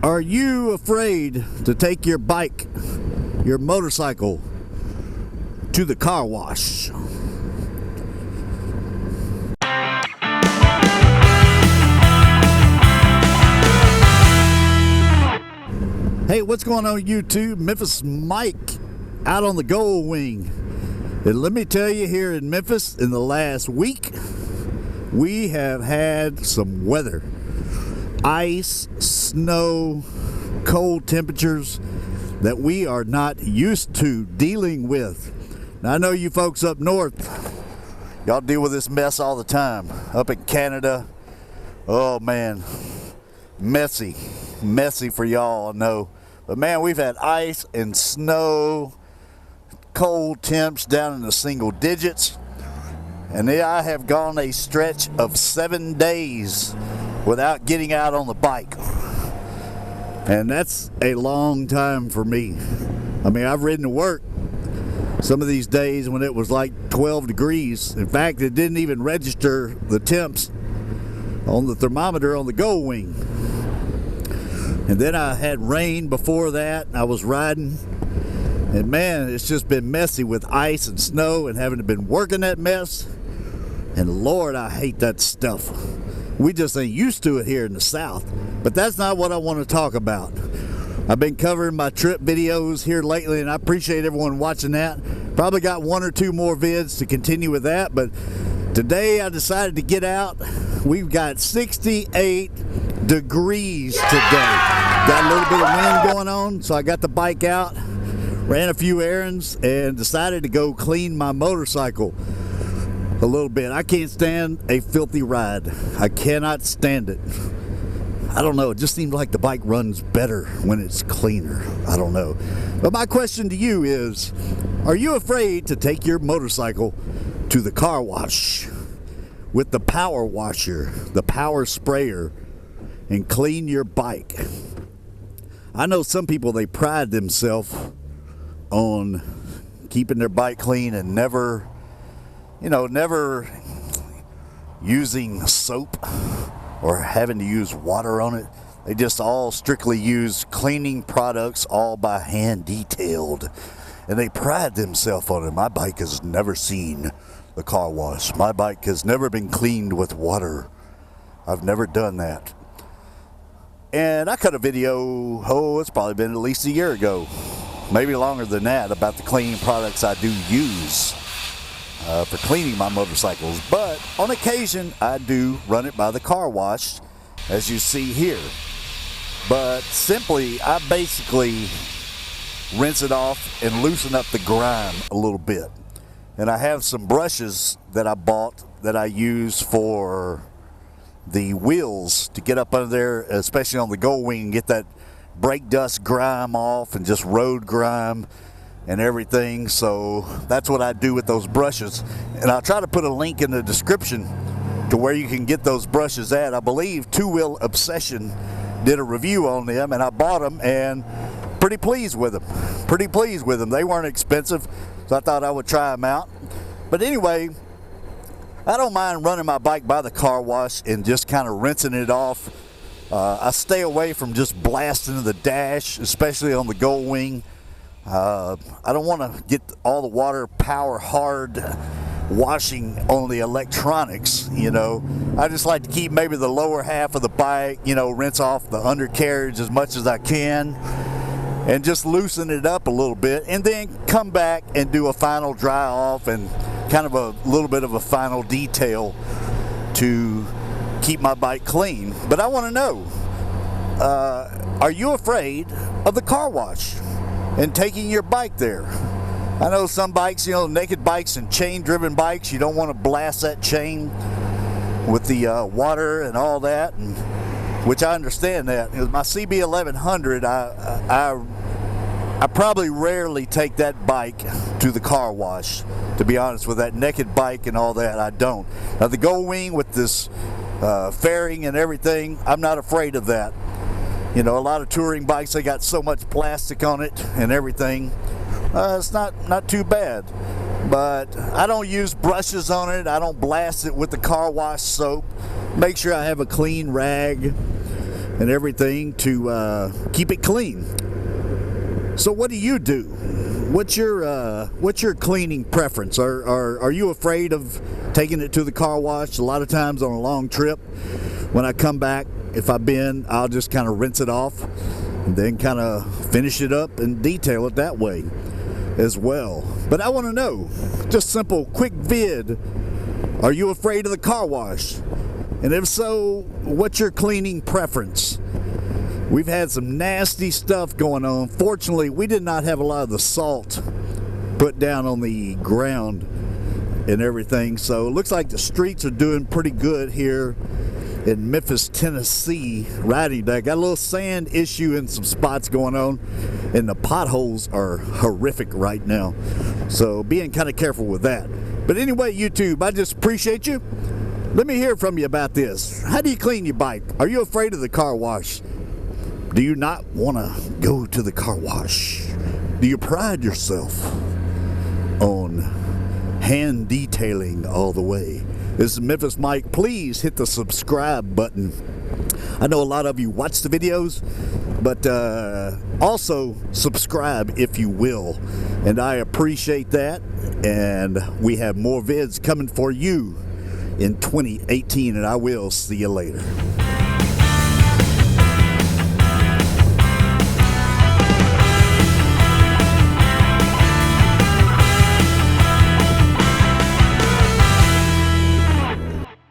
Are you afraid to take your bike, your motorcycle, to the car wash? Hey, what's going on YouTube? MemphisMike out on the GoldWing. And let me tell you, here in Memphis in the last week, we have had some weather. Ice, snow, cold temperatures that we are not used to dealing with. Now, I know you folks up north, y'all deal with this mess all the time. Up in Canada, oh man, messy for y'all, I know. But man, we've had ice and snow, cold temps down in the single digits. And I have gone a stretch of 7 days without getting out on the bike. And that's a long time for me. I mean, I've ridden to work some of these days when it was like 12 degrees. In fact, it didn't even register the temps on the thermometer on the GoldWing. And then I had rain before that. I was riding. And man, it's just been messy with ice and snow and having to been working that mess. And Lord, I hate that stuff. We just ain't used to it here in the South. But that's not what I want to talk about. I've been covering my trip videos here lately, and I appreciate everyone watching that. Probably got 1 or 2 more vids to continue with that, but today I decided to get out. We've got 68 degrees today. Got a little bit of wind going on, so I got the bike out, ran a few errands, and decided to go clean my motorcycle a little bit. I can't stand a filthy ride. I cannot stand it. I don't know, it just seems like the bike runs better when it's cleaner. I don't know. But my question to you is, are you afraid to take your motorcycle to the car wash with the power washer, the power sprayer, and clean your bike? I know some people, they pride themselves on keeping their bike clean and never using soap or having to use water on it. They just all strictly use cleaning products, all by hand detailed. And they pride themselves on it. My bike has never seen the car wash. My bike has never been cleaned with water. I've never done that. And I cut a video, it's probably been at least a year ago, maybe longer than that, about the cleaning products I do use for cleaning my motorcycles. But on occasion, I do run it by the car wash, as you see here. But simply, I basically rinse it off and loosen up the grime a little bit. And I have some brushes that I bought that I use for the wheels to get up under there, especially on the GoldWing, and get that brake dust grime off and just road grime and everything. So that's what I do with those brushes, and I'll try to put a link in the description to where you can get those brushes at. I believe Two Wheel Obsession did a review on them, and I bought them and pretty pleased with them. They weren't expensive, so I thought I would try them out. But anyway, I don't mind running my bike by the car wash and just kind of rinsing it off. I stay away from just blasting the dash, especially on the GoldWing. I don't want to get all the water power hard washing on the electronics, I just like to keep maybe the lower half of the bike, rinse off the undercarriage as much as I can and just loosen it up a little bit, and then come back and do a final dry off and kind of a little bit of a final detail to keep my bike clean. But I want to know, are you afraid of the car wash and taking your bike there? I know some bikes, naked bikes and chain-driven bikes, you don't want to blast that chain with the water and all that, and which I understand that. My CB 1100, I probably rarely take that bike to the car wash, to be honest. With that naked bike and all that, I don't. Now the GoldWing with this fairing and everything, I'm not afraid of that. A lot of touring bikes, they got so much plastic on it and everything. It's not too bad. But I don't use brushes on it. I don't blast it with the car wash soap. Make sure I have a clean rag and everything to keep it clean. So what do you do? What's your cleaning preference? Are you afraid of taking it to the car wash? A lot of times on a long trip, when I come back, if I've been, I'll just kind of rinse it off and then kind of finish it up and detail it that way as well. But I want to know, just simple, quick vid, are you afraid of the car wash? And if so, what's your cleaning preference? We've had some nasty stuff going on. Fortunately, we did not have a lot of the salt put down on the ground and everything. So it looks like the streets are doing pretty good here in Memphis, Tennessee riding day. Got a little sand issue in some spots going on, and the potholes are horrific right now. So being kind of careful with that. But anyway, YouTube, I just appreciate you. Let me hear from you about this. How do you clean your bike? Are you afraid of the car wash? Do you not want to go to the car wash? Do you pride yourself on hand detailing all the way? This is MemphisMike. Please hit the subscribe button. I know a lot of you watch the videos, but also subscribe if you will. And I appreciate that. And we have more vids coming for you in 2018, and I will see you later.